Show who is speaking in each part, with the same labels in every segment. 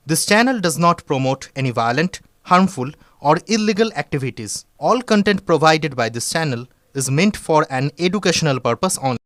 Speaker 1: This channel does not promote any violent, harmful, or illegal activities. All content provided by this channel is meant for an educational purpose only.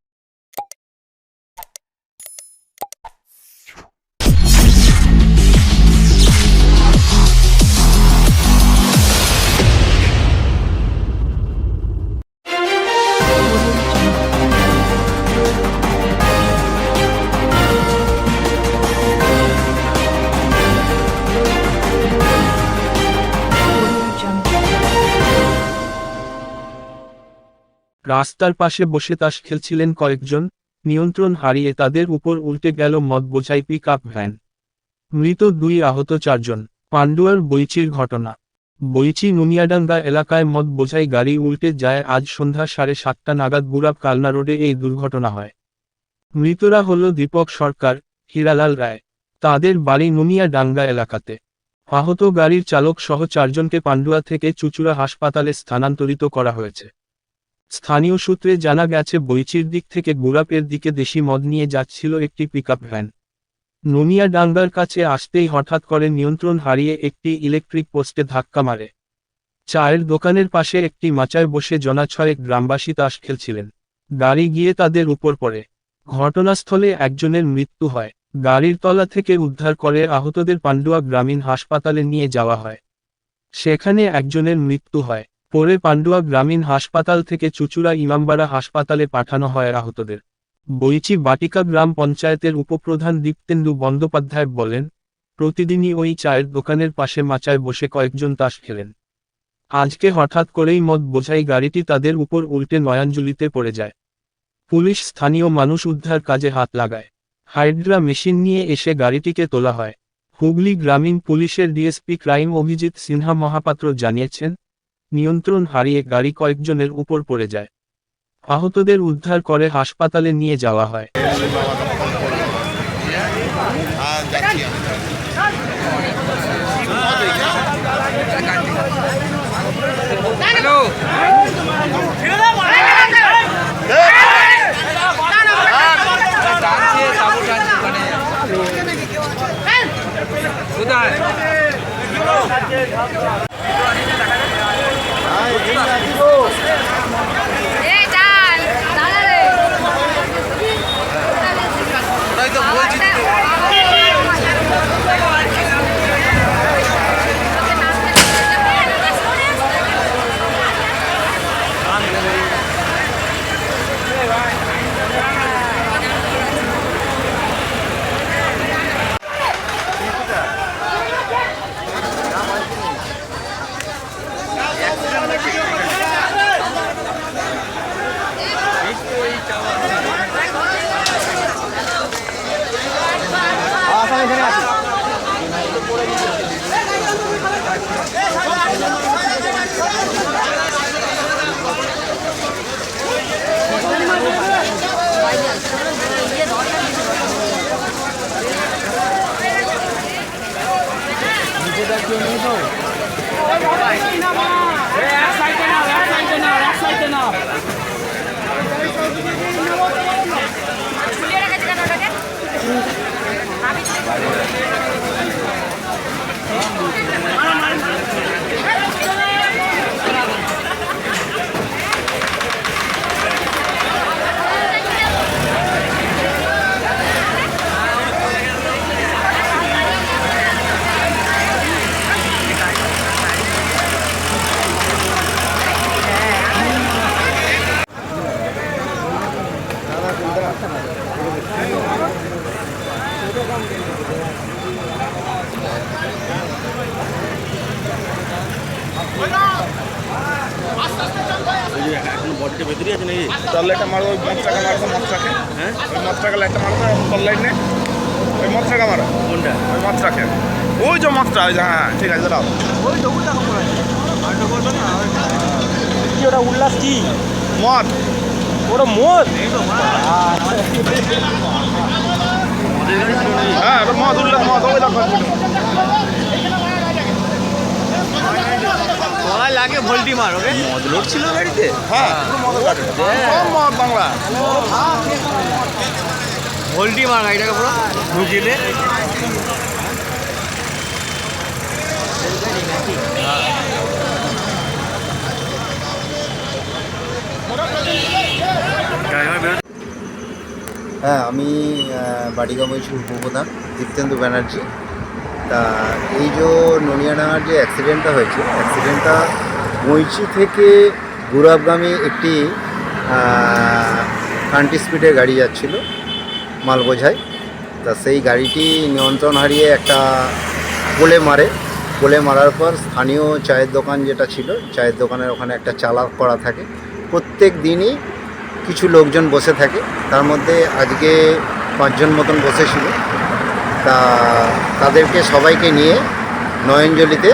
Speaker 2: রাস্তার পাশে বসে তাস খেলছিলেন কয়েকজন, নিয়ন্ত্রণ হারিয়ে তাদের উপর উল্টে গেল মদ বোঝাই পিক আপ ভ্যান। মৃত 2, আহত 4 জন। পান্ডুয়ার বইচির ঘটনা। বইচি নুনিয়াডাঙ্গা এলাকায় মদ বোঝাই গাড়ি উল্টে যায় আজ সন্ধ্যা 7:30 নাগাদ বুড়াব কালনা রোডে এই দুর্ঘটনা হয়। মৃতরা হল দীপক সরকার, হীরালাল রায়। তাদের বাড়ি নুনিয়াডাঙ্গা এলাকাতে। আহত গাড়ির চালক সহ 4 জনকে পান্ডুয়া থেকে চুঁচুড়া হাসপাতালে স্থানান্তরিত করা হয়েছে। স্থানীয় সূত্রে জানা গেছে বইচির দিক থেকে বুড়াপের দিকে দেশি মদ নিয়ে যাচ্ছিল একটি পিকআপ ভ্যান। নুনিয়াডাঙ্গার কাছে আসতেই হঠাৎ করে নিয়ন্ত্রণ হারিয়ে একটি ইলেকট্রিক পোস্টে ধাক্কা মারে। চায়ের দোকানের পাশে একটি মাচায় বসে জনা 6 গ্রামবাসী তাস খেলছিলেন। গাড়ি গিয়ে তাদের উপর পড়ে। ঘটনাস্থলে একজনের মৃত্যু হয়। গাড়ির তলা থেকে উদ্ধার করে আহতদের পান্ডুয়া গ্রামীণ হাসপাতালে নিয়ে যাওয়া হয়। সেখানে একজনের মৃত্যু হয়। পরে পান্ডুয়া গ্রামীণ হাসপাতাল থেকে চুঁচুড়া ইমামবাড়া হাসপাতালে পাঠানো হয় আহতদের। বইচি বাটিকা গ্রাম পঞ্চায়েতের উপপ্রধান দীপ্তেন্দু বন্দ্যোপাধ্যায় বলেন, প্রতিদিনই ওই চায়ের দোকানের পাশে মাচায় বসে কয়েকজন তাস খেলেন। আজকে হঠাৎ করেই মদ বোঝাই গাড়িটি তাদের উপর উল্টে নয়াঞ্জলিতে পড়ে যায়। পুলিশ স্থানীয় মানুষ উদ্ধার কাজে হাত লাগায়। হাইড্রা মেশিন নিয়ে এসে গাড়িটিকে তোলা হয়। হুগলি গ্রামীণ পুলিশের ডিএসপি ক্রাইম অভিজিৎ সিনহা মহাপাত্র জানিয়েছেন, নিয়ন্ত্রণ হারিয়ে গাড়ি কয়েকজনের উপর পড়ে যায়। আহতদের উদ্ধার করে হাসপাতালে নিয়ে যাওয়া হয়।
Speaker 3: ভেতরে আছে নাকি?
Speaker 4: তার লাইটটা মারো, ওই মশটাকে মারো, মশটাকে।
Speaker 3: হ্যাঁ,
Speaker 4: ওই মশটাকে লাইটটা মারো, তার লাইট নেই, ওই মশটাকে মারো।
Speaker 3: কোনটা?
Speaker 4: ওই মশটাকে, ওই যে মশটা, ওই যে, হ্যাঁ ঠিক আছে দাও।
Speaker 3: কি ওটা উল্লাস কি
Speaker 4: মদ,
Speaker 3: ওটা মদ?
Speaker 4: হ্যাঁ ওটা মদ, উল্লাস মদ, ওই দেখো।
Speaker 3: লাগে ভোল্টি মার, ওকে মদ লোড ছিল গাড়িতে।
Speaker 4: হ্যাঁ মদের গাড়ি, সব মদ বাংলা।
Speaker 3: ভোল্টি মার গাড়িটাকে পুরো ঢুকিয়ে দে।
Speaker 5: হ্যাঁ, আমি বাড়িগাঁও বলছি উপপ্রধান দীপ্তেন্দু ব্যানার্জি। তা এই যে ননিয়াডাঙ্গার যে অ্যাক্সিডেন্টটা হয়েছে, অ্যাক্সিডেন্টটা বইচি থেকে গুরাবগামী একটি কান্ট্রি স্পিডে গাড়ি যাচ্ছিল মাল বোঝায়। তা সেই গাড়িটি নিয়ন্ত্রণ হারিয়ে একটা পোলে মারার পর স্থানীয় চায়ের দোকান যেটা ছিল, চায়ের দোকানের ওখানে একটা চালাক করা থাকে। প্রত্যেক দিনই কিছু লোকজন বসে থাকে, তার মধ্যে আজকে 5 জন মতন বসেছিল। তা তাদেরকে সবাইকে নিয়ে নয়নজলিতে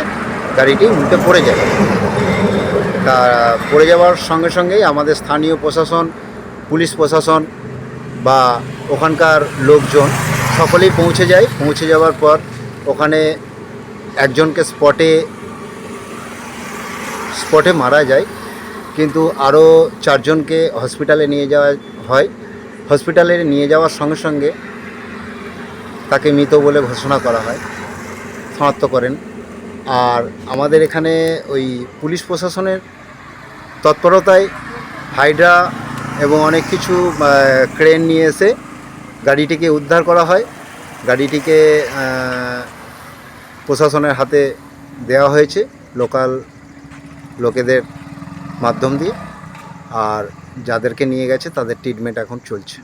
Speaker 5: গাড়িটি উল্টে পড়ে যায়। তা পড়ে যাওয়ার সঙ্গে সঙ্গেই আমাদের স্থানীয় প্রশাসন, পুলিশ প্রশাসন বা ওখানকার লোকজন সকলেই পৌঁছে যায়। পৌঁছে যাওয়ার পর ওখানে একজনকে স্পটে মারা যায়, কিন্তু আরও 4 জনকে হসপিটালে নিয়ে যাওয়া হয়। হসপিটালে নিয়ে যাওয়ার সঙ্গে সঙ্গে তাকে মৃত বলে ঘোষণা করা হয়, শনাক্ত করেন। আর আমাদের এখানে ওই পুলিশ প্রশাসনের তৎপরতায় হাইড্রা এবং অনেক কিছু ক্রেন নিয়ে এসে গাড়িটিকে উদ্ধার করা হয়। গাড়িটিকে প্রশাসনের হাতে দেওয়া হয়েছে লোকাল লোকেদের মাধ্যম দিয়ে। আর যাদেরকে নিয়ে গেছে তাদের ট্রিটমেন্ট এখন চলছে।